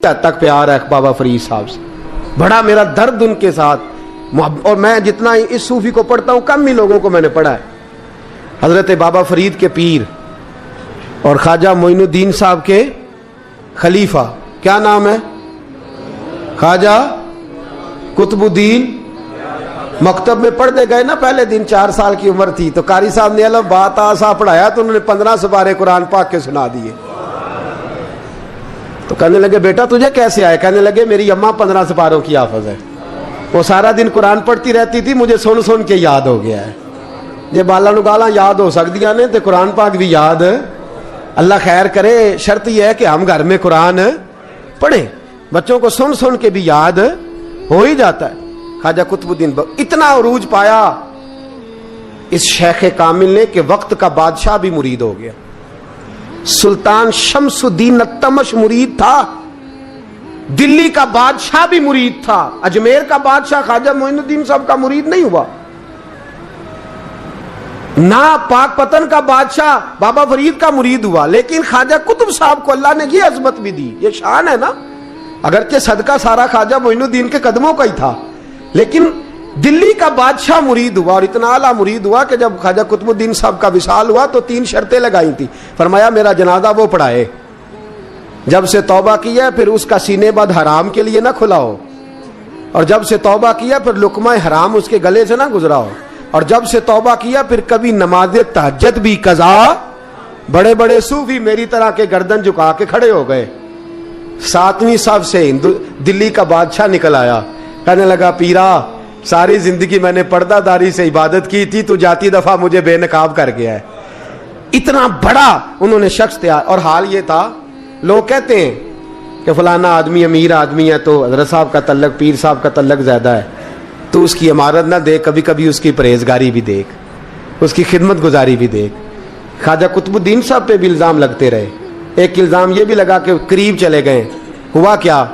حد تک پیار ہے بابا فرید صاحب سے, بڑا میرا درد ان کے ساتھ. اور میں جتنا اس صوفی کو پڑھتا ہوں کم ہی لوگوں کو میں نے پڑھا ہے. حضرت بابا فرید کے پیر اور خواجہ معین الدین صاحب کے خلیفہ, کیا نام ہے؟ خواجہ قطب الدین. مکتب میں پڑھتے گئے نا, پہلے دن 4 سال کی عمر تھی تو قاری صاحب نے الف با تا سا پڑھایا تو انہوں نے 15 سپارے قرآن پاک کے سنا دیے. تو کہنے لگے بیٹا تجھے کیسے آئے؟ کہنے لگے میری اماں 15 سپاروں کی حافظ ہے, وہ سارا دن قرآن پڑھتی رہتی تھی, مجھے سن سن کے یاد ہو گیا ہے. یہ بالا نگالا یاد ہو سکدیاں نے تو قرآن پاک بھی یاد. اللہ خیر کرے, شرط یہ ہے کہ ہم گھر میں قرآن پڑھیں, بچوں کو سن سن کے بھی یاد ہو ہی جاتا ہے. خواجہ قطب الدین اتنا عروج پایا اس شیخ کامل نے کہ وقت کا بادشاہ بھی مرید ہو گیا. سلطان شمس الدین التمش مرید تھا, دلی کا بادشاہ بھی مرید تھا, اجمیر کا بادشاہ خواجہ معین الدین صاحب کا مرید نہیں ہوا, نہ پاک پتن کا بادشاہ بابا فرید کا مرید ہوا. لیکن خواجہ قطب صاحب کو اللہ نے یہ عظمت بھی دی, یہ شان ہے نا. اگرچہ صدقہ سارا خواجہ معین الدین کے قدموں کا ہی تھا, لیکن دلی کا بادشاہ مرید ہوا, اور اتنا اعلیٰ مرید ہوا کہ جب خواجہ قطب الدین صاحب کا وصال ہوا تو 3 شرطیں لگائی تھی. فرمایا میرا جنازہ وہ پڑھائے, جب سے توبہ کیا پھر اس کا سینے بد حرام کے لیے نہ کھلا ہو, اور جب سے توبہ کیا پھر لقمہ حرام اس کے گلے سے نہ گزرا ہو, اور جب سے توبہ کیا پھر کبھی نماز تہجد بھی قضا. بڑے بڑے صوفی میری طرح کے گردن جھکا کے کھڑے ہو گئے. 7ویں صف سے دلی کا بادشاہ نکل آیا, کہنے لگا پیرا ساری زندگی میں نے پردہ داری سے عبادت کی تھی, تو جاتی دفعہ مجھے بے نقاب کر گیا ہے. اتنا بڑا انہوں نے شخص تیار. اور حال یہ تھا, لوگ کہتے ہیں کہ فلانا آدمی امیر آدمی ہے تو حضرت صاحب کا تعلق پیر صاحب کا تعلق زیادہ ہے, تو اس کی عمارت نہ دیکھ, کبھی کبھی اس کی پرہیزگاری بھی دیکھ, اس کی خدمت گزاری بھی دیکھ. خواجہ قطب الدین صاحب پہ بھی الزام لگتے رہے. ایک الزام یہ بھی لگا کہ قریب چلے گئے. ہوا کیا,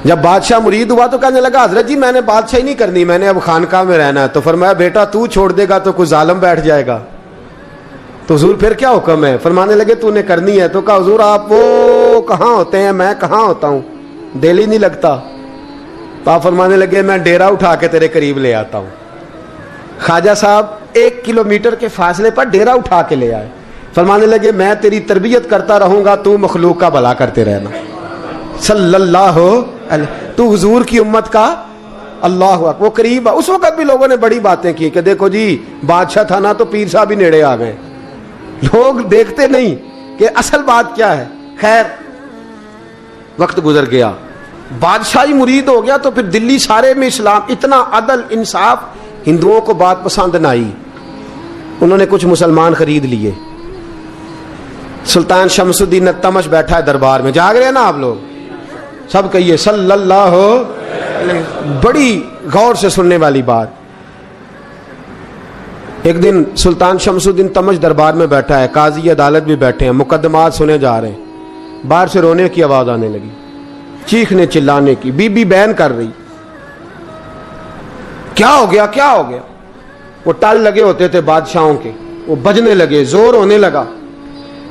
جب بادشاہ مرید ہوا تو کہنے لگا حضرت جی میں نے بادشاہی نہیں کرنی, میں نے اب خانقاہ میں رہنا ہے. تو فرمایا بیٹا تو چھوڑ دے گا تو کوئی ظالم بیٹھ جائے گا. تو حضور پھر کیا حکم ہے؟ فرمانے لگے تو نے کرنی ہے. تو کہا حضور آپ وہ کہاں ہوتے ہیں, میں کہاں ہوتا ہوں, دل ہی نہیں لگتا. تو آپ فرمانے لگے میں ڈیرا اٹھا کے تیرے قریب لے آتا ہوں. خواجہ صاحب 1 کلومیٹر کے فاصلے پر ڈیرا اٹھا کے لے آئے. فرمانے لگے میں تیری تربیت کرتا رہوں گا, تو مخلوق کا بھلا کرتے رہنا. صلی اللہ علیہ, تو حضور کی امت کا اللہ اکبر. وہ قریب, اس وقت بھی لوگوں نے بڑی باتیں کی کہ دیکھو جی بادشاہ تھا نا تو پیر صاحب بھی نیڑے آ گئے. لوگ دیکھتے نہیں کہ اصل بات کیا ہے. خیر وقت گزر گیا, بادشاہی مرید ہو گیا, تو پھر دلی سارے میں اسلام, اتنا عدل انصاف, ہندوؤں کو بات پسند نہ آئی. انہوں نے کچھ مسلمان خرید لیے. سلطان شمس الدین التمش بیٹھا ہے دربار میں, جاگ رہے ہیں نا آپ لوگ سب, کہیے صلی اللہ علیہ. بڑی غور سے سننے والی بات. ایک دن سلطان شمس الدین تمش دربار میں بیٹھا ہے, قاضی عدالت بھی بیٹھے ہیں, مقدمات سنے جا رہے ہیں. باہر سے رونے کی آواز آنے لگی, چیخنے چلانے کی. بی بی بیان کر رہی, کیا ہو گیا کیا ہو گیا. وہ ٹال لگے ہوتے تھے بادشاہوں کے, وہ بجنے لگے, زور ہونے لگا.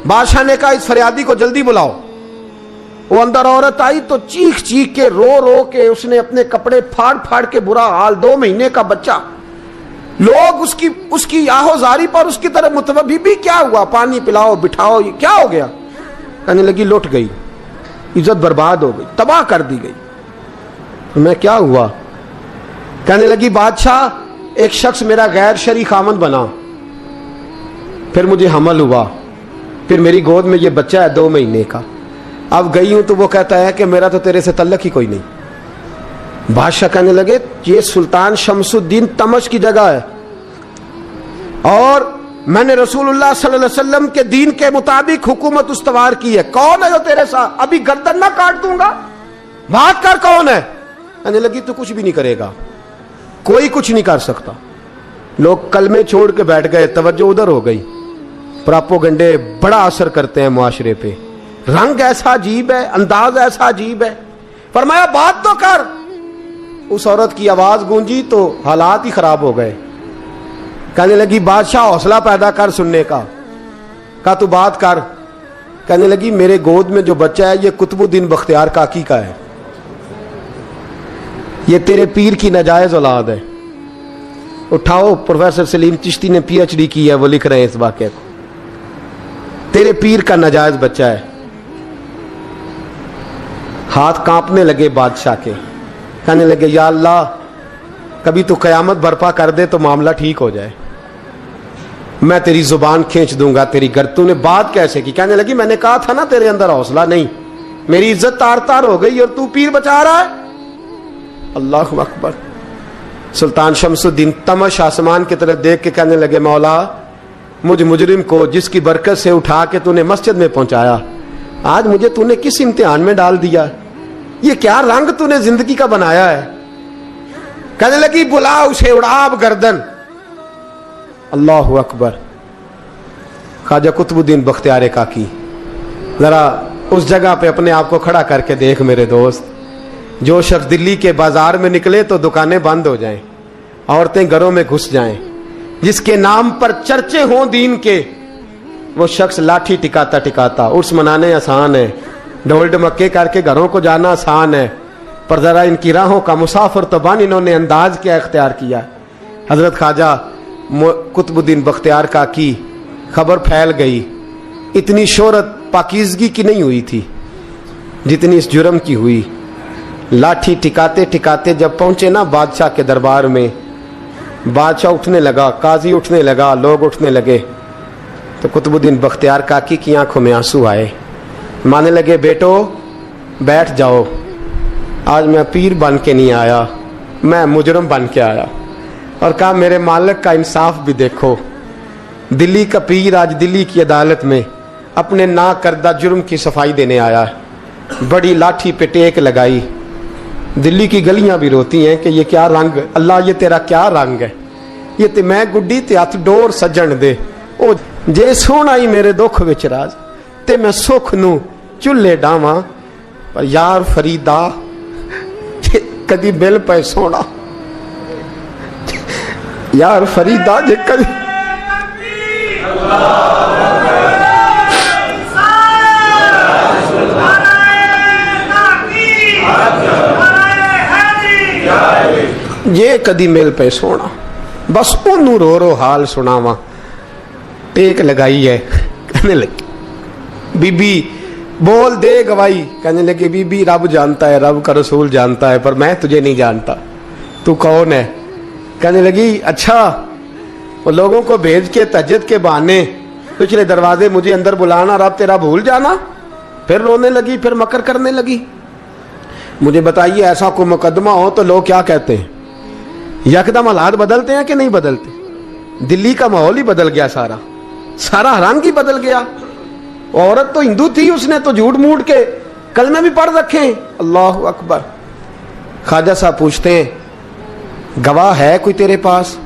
بادشاہ نے کہا اس فریادی کو جلدی بلاؤ. وہ اندر عورت آئی تو چیخ چیخ کے رو رو کے اس نے اپنے کپڑے پھاڑ پھاڑ کے, برا حال, 2 مہینے کا بچہ. لوگ اس کی آہو زاری پر اس کی طرف متوجہ. بھی کیا ہوا, پانی پلاؤ بٹھاؤ, یہ کیا ہو گیا. کہنے لگی لٹ گئی, عزت برباد ہو گئی, تباہ کر دی گئی. میں کیا ہوا؟ کہنے لگی بادشاہ ایک شخص میرا غیر شرعی خامند بنا, پھر مجھے حمل ہوا, پھر میری گود میں یہ بچہ ہے 2 مہینے کا. اب گئی ہوں تو وہ کہتا ہے کہ میرا تو تیرے سے تعلق ہی کوئی نہیں. بادشاہ کہنے لگے یہ سلطان شمس الدین تمش کی جگہ ہے, اور میں نے رسول اللہ صلی اللہ علیہ وسلم کے دین کے مطابق حکومت استوار کی ہے. کون ہے جو تیرے ساتھ؟ ابھی گردن نہ کاٹ دوں گا, بات کر کون ہے. کہنے لگی تو کچھ بھی نہیں کرے گا, کوئی کچھ نہیں کر سکتا. لوگ کلمے چھوڑ کے بیٹھ گئے, توجہ ادھر ہو گئی. پراپوگنڈے بڑا اثر کرتے ہیں معاشرے پہ. رنگ ایسا عجیب ہے, انداز ایسا عجیب ہے. فرمایا بات تو کر. اس عورت کی آواز گونجی تو حالات ہی خراب ہو گئے. کہنے لگی بادشاہ حوصلہ پیدا کر سننے کا. کہا تو بات کر. کہنے لگی میرے گود میں جو بچہ ہے یہ قطب الدین بختیار کاکی کا ہے، یہ تیرے پیر کی ناجائز اولاد ہے۔ اٹھاؤ، پروفیسر سلیم چشتی نے پی ایچ ڈی کی ہے، وہ لکھ رہے ہیں اس واقعے کو، تیرے پیر کا ناجائز بچہ ہے۔ ہاتھ کانپنے لگے بادشاہ کے، کہنے لگے یا اللہ کبھی تو قیامت برپا کر دے تو معاملہ ٹھیک ہو جائے، میں تیری زبان کھینچ دوں گا تیری گر۔ تو نے بات کیسے کی؟ کہنے لگی میں نے کہا تھا نا تیرے اندر حوصلہ نہیں، میری عزت تار تار ہو گئی اور تو پیر بچا رہا ہے۔ اللہ اکبر۔ سلطان شمس الدین تمش آسمان کی طرف دیکھ کے کہنے لگے مولا مجھ مجرم کو جس کی برکت سے اٹھا کے تو نے مسجد میں پہنچایا، آج مجھے تو نے کس امتحان میں ڈال دیا؟ یہ کیا رنگ تو نے زندگی کا بنایا ہے؟ کہنے لگی بلا اسے، اڑاب گردن۔ اللہ اکبر۔ خواجہ قطب الدین بختیار کاکی، ذرا اس جگہ پہ اپنے آپ کو کھڑا کر کے دیکھ میرے دوست۔ جو شخص دلی کے بازار میں نکلے تو دکانیں بند ہو جائیں، عورتیں گھروں میں گھس جائیں، جس کے نام پر چرچے ہوں دین کے، وہ شخص لاٹھی ٹکاتا ٹکاتا، عرس منانے آسان ہے، ڈھول ڈمکے کر کے گھروں کو جانا آسان ہے، پر ذرا ان کی راہوں کا مسافر تو بن انہوں نے انداز کیا اختیار کیا۔ حضرت خواجہ قطب الدین بختیار کاکی، خبر پھیل گئی، اتنی شہرت پاکیزگی کی نہیں ہوئی تھی جتنی اس جرم کی ہوئی۔ لاٹھی ٹکاتے ٹکاتے جب پہنچے نا بادشاہ کے دربار میں، بادشاہ اٹھنے لگا، قاضی اٹھنے لگا، لوگ اٹھنے لگے، تو قطب الدین بختیار کاکی کی آنکھوں میں آنسو آئے، مانے لگے بیٹو بیٹھ جاؤ، آج میں پیر بن کے نہیں آیا، میں مجرم بن کے آیا۔ اور کہا میرے مالک کا انصاف بھی دیکھو، دلی کا پیر آج دلی کی عدالت میں اپنے نا کردہ جرم کی صفائی دینے آیا ہے، بڑی لاٹھی پہ ٹیک لگائی، دلی کی گلیاں بھی روتی ہیں کہ یہ کیا رنگ، اللہ یہ تیرا کیا رنگ ہے، یہ تے میں گڈی تے ہاتھ ڈور سجن دے، او جے سونا ہی میرے دکھ وچ راز تے میں سکھ نو چولہے ڈاواں، پر یار فریدا کدی بل پہ سونا، یار فریدا جے کدی یہ کدی مل پہ سونا، بس انہوں رو رو حال سناواں، ٹیک لگائی ہے۔ کہنے لگی بی بی بول دے گواہی، کہنے لگے بی بی رب جانتا ہے، رب کا رسول جانتا ہے، پر میں تجھے نہیں جانتا، تو کون ہے؟ کہنے لگی اچھا وہ لوگوں کو بھیج کے تہجد کے بہانے پچھلے دروازے مجھے اندر بلانا، رب تیرا بھول جانا؟ پھر رونے لگی، پھر مکر کرنے لگی۔ مجھے بتائیے ایسا کوئی مقدمہ ہو تو لوگ کیا کہتے ہیں؟ یکدم حالات بدلتے ہیں کہ نہیں بدلتے؟ دلی کا ماحول ہی بدل گیا، سارا رنگ ہی بدل گیا۔ عورت تو ہندو تھی، اس نے تو جھوٹ موٹ کے کلمے بھی پڑھ رکھے ہیں۔ اللہ اکبر۔ خواجہ صاحب پوچھتے ہیں گواہ ہے کوئی تیرے پاس؟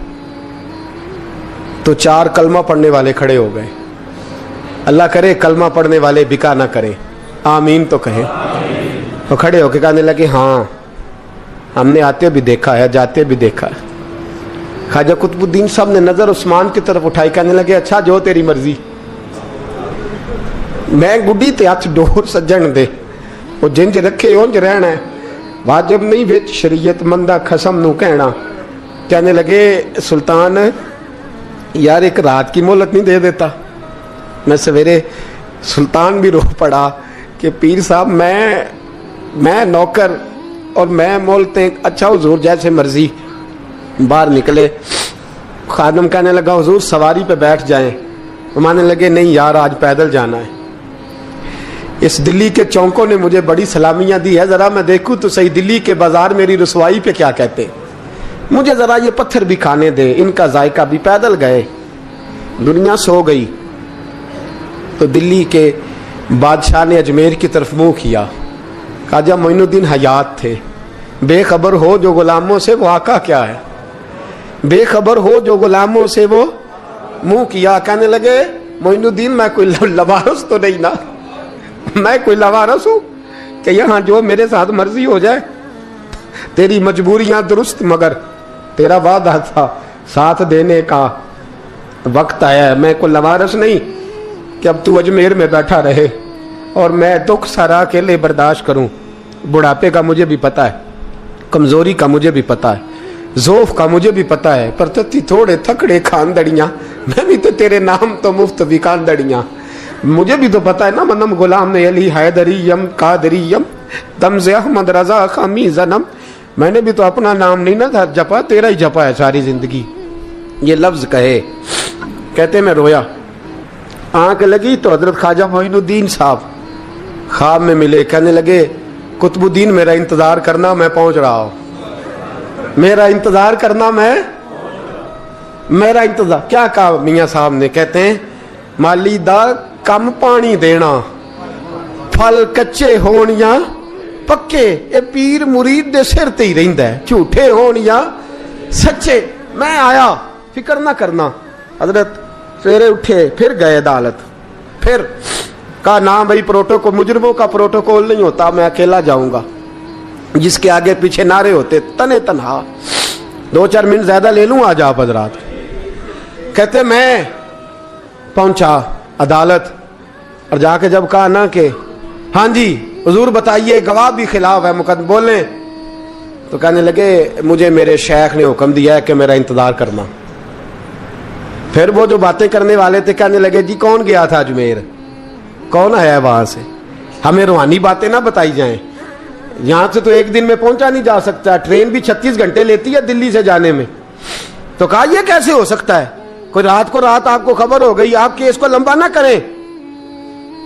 تو 4 کلمہ پڑھنے والے کھڑے ہو گئے۔ اللہ کرے کلمہ پڑھنے والے بکا نہ کریں، آمین تو کہیں۔ تو کھڑے ہو کے کہنے لگے ہاں ہم نے آتے بھی دیکھا ہے، جاتے بھی دیکھا ہے۔ خواجہ قطب الدین صاحب نے نظر عثمان کی طرف اٹھائی، کہنے لگے اچھا جو تیری مرضی، میں گڈی تے ہاتھ ڈور سجن دے، وہ جنج رکھے اونج رہنا ہے، واجب نہیں وچ شریعت مندہ خسم نو کہنا۔ کہنے لگے سلطان یار ایک رات کی مہلت نہیں دے دیتا؟ میں سویرے سلطان بھی رو پڑا کہ پیر صاحب میں نوکر اور میں مولتے، اچھا حضور جیسے مرضی۔ باہر نکلے، خادم کہنے لگا حضور سواری پہ بیٹھ جائیں، وہ مانے لگے نہیں یار آج پیدل جانا ہے، اس دلی کے چونکوں نے مجھے بڑی سلامیاں دی ہے، ذرا میں دیکھوں تو صحیح دلی کے بازار میری رسوائی پہ کیا کہتے، مجھے ذرا یہ پتھر بھی کھانے دے، ان کا ذائقہ بھی۔ پیدل گئے، دنیا سو گئی تو دلی کے بادشاہ نے اجمیر کی طرف منہ کیا۔ خواجہ معین الدین حیات تھے۔ بے خبر ہو جو غلاموں سے وہ آقا کیا ہے، بے خبر ہو جو غلاموں سے وہ منہ کیا۔ کہنے لگے معین الدین میں کوئی لوارس تو نہیں نا، میں کوئی لوارس ہوں کہ یہاں جو میرے ساتھ مرضی ہو جائے؟ تیری مجبوریاں درست، مگر تیرا وعدہ تھا ساتھ دینے کا، وقت آیا ہے، میں کوئی لوارس نہیں کہ اب تو اجمیر میں بیٹھا رہے۔ اور میں دکھ سارا اکیلے برداشت کروں. بڑھاپے کا مجھے بھی پتا ہے, کمزوری کا مجھے بھی پتا ہے, ذوف کا مجھے بھی پتا ہے, پر تتی تھوڑے تھکڑے کھاندڑیاں, میں بھی تو تیرے نام تو مفت بھی کاندڑیاں. مجھے بھی تو پتا ہے نا, منم غلام علی حیدریم قادریم تمز احمد رضا خامی زنم. میں نے بھی تو اپنا نام نہیں نا جپا, تیرا ہی جپا ہے ساری زندگی. یہ لفظ کہے, کہتے میں رویا. آنکھ لگی تو حضرت خواجہ معین الدین صاحب خواب میں ملے. کہنے لگے قطب الدین میرا انتظار کرنا, میں پہنچ رہا ہوں. میرا انتظار کرنا, میرا انتظار. کیا کہا میاں صاحب نے؟ کہتے ہیں مالی دا کم پانی دینا, پھل کچے ہون یا پکے, اے پیر مرید دے سر تے ہی رہندا ہے, جھوٹے ہون یا سچے. میں آیا, فکر نہ کرنا. حضرت سویرے اٹھے, پھر گئے عدالت. پھر کہا نام بھائی پروٹوکول, مجرموں کا پروٹوکول نہیں ہوتا, میں اکیلا جاؤں گا. جس کے آگے پیچھے نعرے ہوتے تنے تنہا. 2-4 منٹ زیادہ لے لوں آج آپ حضرات. کہتے میں پہنچا عدالت, اور جا کے جب کہا نا کہ ہاں جی حضور بتائیے, گواہ بھی خلاف ہے, مقدم بولیں, تو کہنے لگے مجھے میرے شیخ نے حکم دیا ہے کہ میرا انتظار کرنا. پھر وہ جو باتیں کرنے والے تھے کہنے لگے جی کون گیا تھا اجمیر, کون آیا وہاں سے, ہمیں روحانی باتیں نہ بتائی جائیں. یہاں سے تو ایک دن میں پہنچا نہیں جا سکتا, ٹرین بھی 36 گھنٹے لیتی ہے دلی سے جانے میں. تو کہا یہ کیسے ہو سکتا ہے, کوئی رات کو رات آپ کو خبر ہو گئی, آپ کیس کو لمبا نہ کریں.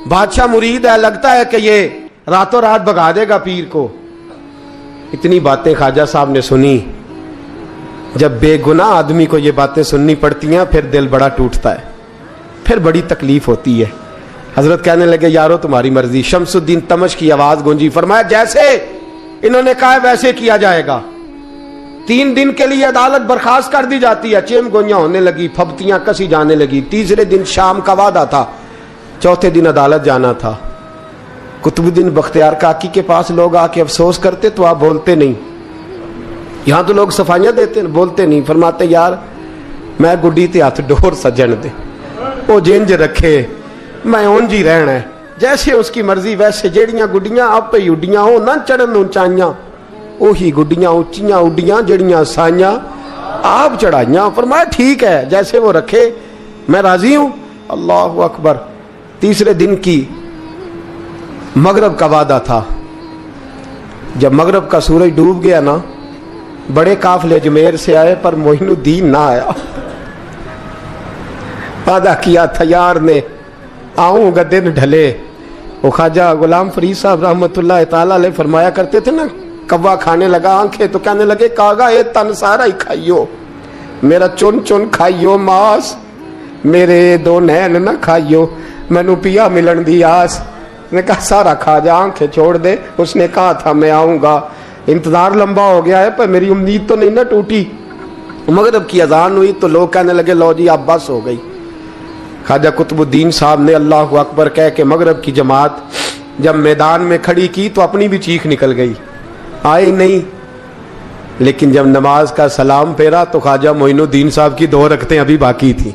بادشاہ مرید ہے, لگتا ہے کہ یہ راتوں رات بھگا دے گا پیر کو. اتنی باتیں خواجہ صاحب نے سنی. جب بے گناہ آدمی کو یہ باتیں سننی پڑتی ہیں پھر دل بڑا ٹوٹتا ہے, پھر بڑی تکلیف ہوتی ہے. حضرت کہنے لگے یارو تمہاری مرضی. شمس الدین تمش کی آواز گونجی, فرمایا جیسے انہوں نے کہا ویسے کیا جائے گا. 3 دن کے لیے عدالت برخاست کر دی جاتی ہے. چیم گوئیاں ہونے لگی, پھبتیاں کسی جانے لگی. تیسرے دن شام کا وعدہ تھا, چوتھے دن عدالت جانا تھا. قطب الدین بختیار کاکی کے پاس لوگ آ کے افسوس کرتے تو آپ بولتے نہیں. یہاں تو لوگ صفائیاں دیتے, بولتے نہیں. فرماتے یار میں گڈی تے ہاتھ ڈور سجن دے, وہ جنج رکھے, میں اونج ہی رہنا ہے, جیسے اس کی مرضی ویسے. جیڑیاں گڈیاں آپ ہی اڈیاں ہو نہ چڑھن اونچائیاں, وہی گڈیاں اونچیاں اڈیاں جڑیاں سائیاں آپ چڑھائیاں. فرمایا ٹھیک ہے, جیسے وہ رکھے میں راضی ہوں. اللہ اکبر. تیسرے دن کی مغرب کا وعدہ تھا. جب مغرب کا سورج ڈوب گیا نا, بڑے قافلے اجمیر سے آئے پر معین الدین نہ آیا. وعدہ کیا تھا یار نے, آؤں گا دن ڈھلے. وہ خواجہ غلام فرید صاحب رحمت اللہ تعالی علیہ فرمایا کرتے تھے نا, کوا کھانے لگا آنکھیں تو کہنے لگے کاغا اے تن سارا ہی کھائیو, میرا چن چن کھائیو ماس, میرے 2 نین نہ کھائیو, مینو پیا ملن دی آس. نے کہا سارا کھا جا, آنکھیں چھوڑ دے. اس نے کہا تھا میں آؤں گا, انتظار لمبا ہو گیا ہے پر میری امید تو نہیں نہ ٹوٹی. مغرب کی اذان ہوئی تو لوگ کہنے لگے لو جی اب بس ہو گئی. خواجہ قطب الدین صاحب نے اللہ اکبر کہہ کے مغرب کی جماعت جب میدان میں کھڑی کی تو اپنی بھی چیخ نکل گئی, آئے نہیں. لیکن جب نماز کا سلام پھیرا تو خواجہ معین الدین صاحب کی 2 رکعتیں ابھی باقی تھیں.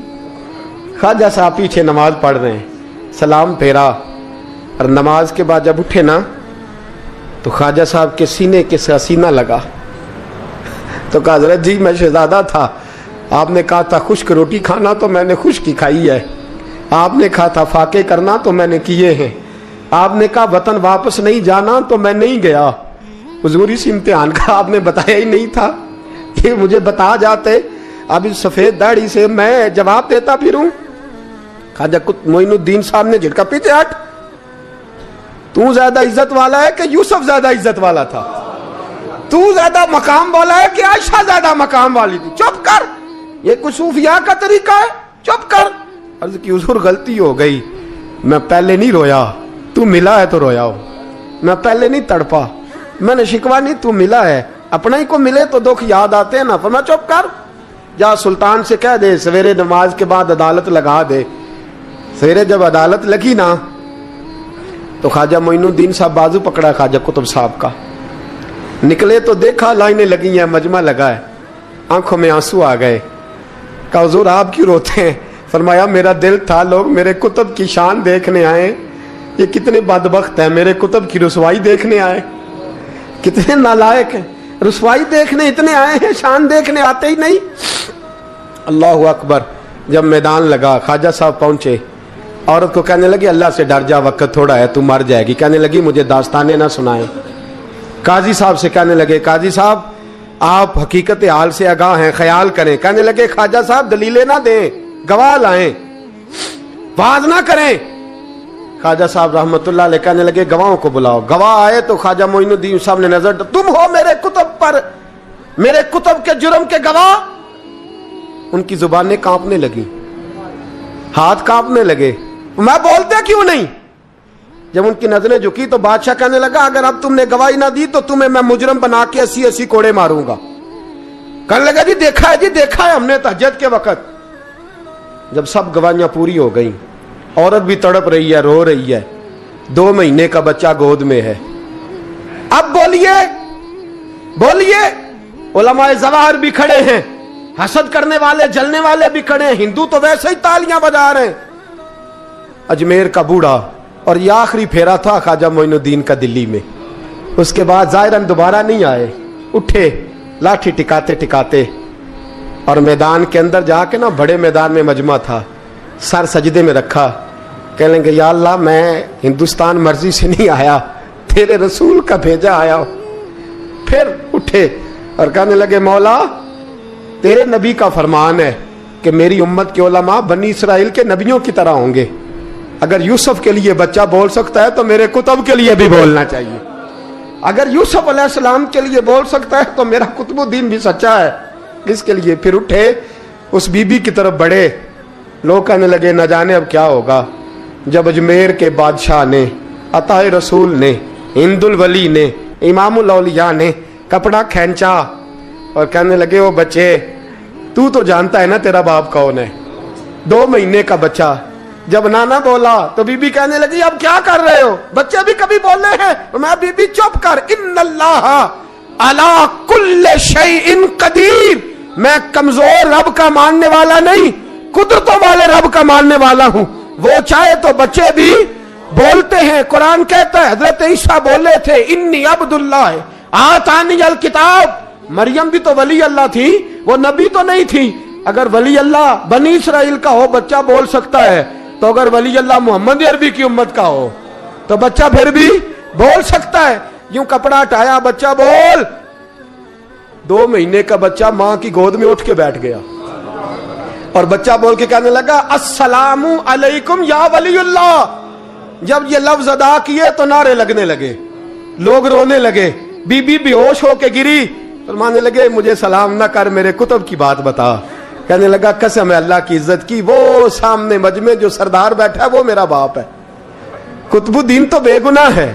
خواجہ صاحب پیچھے نماز پڑھ رہے ہیں, سلام پھیرا, اور نماز کے بعد جب اٹھے نا تو خواجہ صاحب کے سینے کے سینہ لگا. تو کہا حضرت جی میں شہزادہ تھا, آپ نے کہا تھا خشک روٹی کھانا تو میں نے خشک ہی کھائی ہے, آپ نے کہا تھا فاقے کرنا تو میں نے کیے ہیں, آپ نے کہا وطن واپس نہیں جانا تو میں نہیں گیا. حضور اس امتحان کا آپ نے بتایا ہی نہیں تھا, یہ مجھے بتا جاتے اب اس سفید داڑھی سے میں جواب دیتا پھروں. خواجہ معین الدین صاحب نے جھٹکا, پیچھے ہٹ, تو زیادہ عزت والا ہے کہ یوسف زیادہ عزت والا تھا, تو زیادہ مقام والا ہے کہ عائشہ زیادہ مقام والی تھی, چپ کر, یہ کوئی صوفیاء کا طریقہ ہے, چپ کر. عرض کی حضور غلطی ہو گئی, میں پہلے نہیں رویا, تو ملا ہے تو رویا ہو, میں پہلے نہیں تڑپا, میں نے شکوا نہیں, تو ملا ہے, اپنا ہی کو ملے تو دکھ یاد آتے ہیں نا. فرمایا چپ کر, جا سلطان سے کہہ دے سویرے نماز کے بعد عدالت لگا دے. سویرے جب عدالت لگی نا تو خواجہ معین الدین صاحب بازو پکڑا خواجہ قطب صاحب کا, نکلے تو دیکھا لائنیں لگی ہیں, مجمع لگا ہے, آنکھوں میں آنسو آ گئے. کہا حضور آپ کیوں روتے ہیں؟ فرمایا میرا دل تھا لوگ میرے قطب کی شان دیکھنے آئے, یہ کتنے بدبخت ہیں، میرے کتب کی رسوائی دیکھنے آئے، کتنے نالائق ہیں، رسوائی دیکھنے اتنے آئے ہیں، شان دیکھنے آتے ہی نہیں۔ اللہ اکبر۔ جب میدان لگا خواجہ صاحب پہنچے، عورت کو کہنے لگی اللہ سے ڈر جا، وقت تھوڑا ہے، تو مر جائے گی۔ کہنے لگی مجھے داستانیں نہ سنائیں۔ قاضی صاحب سے کہنے لگے قاضی صاحب آپ حقیقت حال سے آگاہ ہیں، خیال کریں۔ کہنے لگے خواجہ صاحب دلیلیں نہ دیں، گواہ لائیں، واز نہ کریں۔ خواجہ صاحب رحمت اللہ علیہ کہنے لگے گواہوں کو بلاؤ۔ گواہ آئے تو خواجہ معین الدین صاحب نے نظر، تم ہو میرے کتب پر، میرے کتب کے جرم کے گواہ؟ ان کی زبانیں کانپنے لگی، ہاتھ کانپنے لگے، میں بولتے کیوں نہیں؟ جب ان کی نظریں جھکی تو بادشاہ کہنے لگا اگر اب تم نے گواہی نہ دی تو تمہیں میں مجرم بنا کے 80 کوڑے ماروں گا۔ کہنے لگا جی دیکھا ہے ہم نے تہجد کے وقت۔ جب سب گواہیاں پوری ہو گئیں، عورت بھی تڑپ رہی ہے، رو رہی ہے، 2 مہینے کا بچہ گود میں ہے۔ اب بولیے علماء ظواہر بھی کھڑے ہیں، حسد کرنے والے جلنے والے بھی کھڑے ہیں، ہندو تو ویسے ہی تالیاں بجا رہے ہیں۔ اجمیر کا بوڑھا، اور یہ آخری پھیرا تھا خواجہ معین الدین کا دلی میں، اس کے بعد ظاہراً دوبارہ نہیں آئے، اٹھے لاٹھی ٹکاتے ٹکاتے اور میدان کے اندر جا کے نا، بڑے میدان میں مجمع تھا، سر سجدے میں رکھا، کہنے لگے یا اللہ میں ہندوستان مرضی سے نہیں آیا، تیرے رسول کا بھیجا آیا ہوں۔ پھر اٹھے اور کہنے لگے مولا تیرے نبی کا فرمان ہے کہ میری امت کے علماء بنی اسرائیل کے نبیوں کی طرح ہوں گے، اگر یوسف کے لیے بچہ بول سکتا ہے تو میرے کتب کے لیے بھی بولنا چاہیے، اگر یوسف علیہ السلام کے لیے بول سکتا ہے تو میرا قطب الدین بھی سچا ہے، اس کے لیے۔ پھر اٹھے اس بی بی کی طرف بڑھے، لوگ کہنے لگے نہ جانے اب کیا ہوگا۔ جب اجمیر کے بادشاہ نے، عطا رسول نے، ہند الولی نے، امام الاولیاء نے کپڑا کھینچا اور کہنے لگے وہ بچے تو جانتا ہے نا تیرا باپ کون ہے، 2 مہینے کا بچہ۔ جب نانا بولا تو بی بی کہنے لگی اب کیا کر رہے ہو، بچے بھی کبھی بولے ہیں؟ میں بی بی چپ کر، ان اللہ علی کل شیء قدیر، میں کمزور رب کا ماننے والا نہیں، قدرتوں والے رب کا ماننے والا ہوں، وہ چاہے تو بچے بھی بولتے ہیں۔ قرآن کہتا ہے حضرت عیسیٰ بولے تھے انی عبداللہ آتانی الکتاب، مریم بھی تو ولی اللہ تھی، وہ نبی تو نہیں تھی۔ اگر ولی اللہ بنی اسرائیل کا ہو بچہ بول سکتا ہے، تو اگر ولی اللہ محمد عربی کی امت کا ہو تو بچہ پھر بھی بول سکتا ہے۔ یوں کپڑا ہٹایا، بچہ بول، 2 مہینے کا بچہ ماں کی گود میں اٹھ کے بیٹھ گیا اور بچہ بول کے کہنے لگا السلام علیکم یا ولی اللہ۔ جب یہ لفظ ادا کیے تو نعرے لگنے لگے، لوگ رونے لگے، بی بی بے ہوش ہو کے گری، فرمانے لگے مجھے سلام نہ کر، میرے کتب کی بات بتا۔ کہنے لگا قسم ہے اللہ کی عزت کی، وہ سامنے مجمع جو سردار بیٹھا ہے وہ میرا باپ ہے، قطب الدین تو بے گناہ ہے،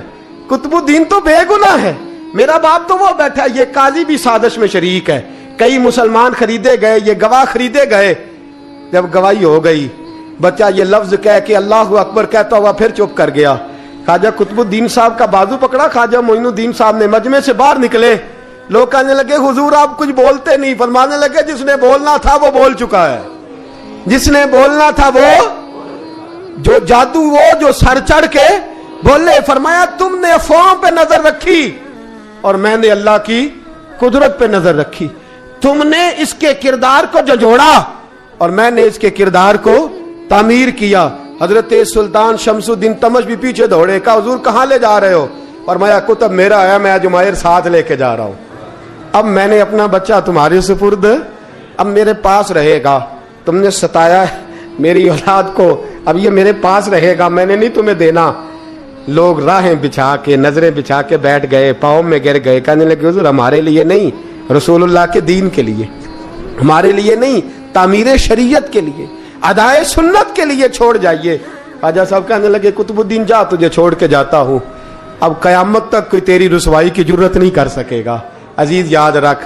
قطب الدین تو بے گناہ ہے، میرا باپ تو وہ بیٹھا ہے۔ یہ قاضی بھی سازش میں شریک ہے، کئی مسلمان خریدے گئے، یہ گواہ خریدے گئے۔ جب گواہی ہو گئی، بچہ یہ لفظ کہہ کے اللہ اکبر کہتا ہوا پھر چپ کر گیا۔ خواجہ قطب الدین صاحب کا بازو پکڑا، خواجہ معین الدین صاحب نے مجمع سے باہر نکلے، لوگ کہنے لگے حضور آپ کچھ بولتے نہیں، فرمانے لگے جس نے بولنا تھا وہ بول چکا ہے، جس نے بولنا تھا وہ جو جادو وہ جو سر چڑھ کے بولے۔ فرمایا تم نے افواہوں پہ نظر رکھی اور میں نے اللہ کی قدرت پہ نظر رکھی، تم نے اس کے کردار کو جھنجھوڑا اور میں نے اس کے کردار کو تعمیر کیا۔ حضرت سلطان شمس الدین تمش بھی پیچھے دوڑے، کہا حضور کہاں لے جا رہے ہو؟ فرمایا کتب میرا ہے، میں جمائر ساتھ لے کے جا رہا ہوں، اب میں نے اپنا بچہ تمہارے سپرد، اب میرے پاس رہے گا، تم نے ستایا ہے میری اولاد کو، اب یہ میرے پاس رہے گا، میں نے نہیں تمہیں دینا۔ لوگ راہیں بچھا کے نظریں بچھا کے بیٹھ گئے، پاؤں میں گر گئے، کہنے لگے حضور ہمارے لیے نہیں، رسول اللہ کے دین کے لیے، ہمارے لیے نہیں، تعمیر شریعت کے لیے، ادائے سنت کے لیے چھوڑ جائیے۔ خواجہ صاحب کہنے لگے قطب الدین جا، تجھے چھوڑ کے جاتا ہوں، اب قیامت تک کوئی تیری رسوائی کی جرت نہیں کر سکے گا۔ عزیز یاد رکھ،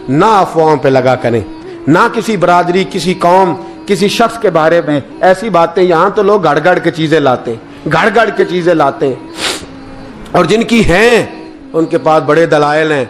نہ افواہوں پہ لگا کریں، نہ کسی برادری، کسی قوم، کسی شخص کے بارے میں ایسی باتیں، یہاں تو لوگ گڑ گڑ کے چیزیں لاتے ہیں، گڑ گڑ کے چیزیں لاتے ہیں، اور جن کی ہیں ان کے پاس بڑے دلائل ہیں۔